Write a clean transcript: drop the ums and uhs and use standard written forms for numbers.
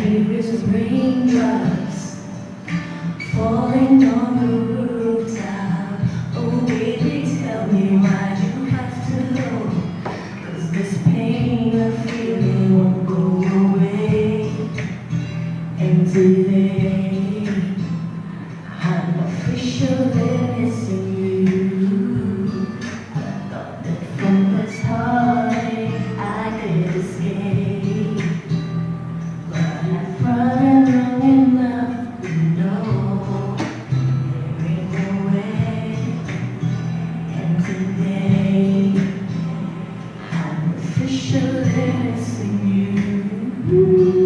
hear is raindrops falling on the rooftop. Oh baby, tell me why you have to go. 'Cause this pain I'm feeling won't go away. And today I'm officially missing you. I thought that from this heartache I could escape, but I've run long enough to know there ain't no way. And today I'm officially missing you.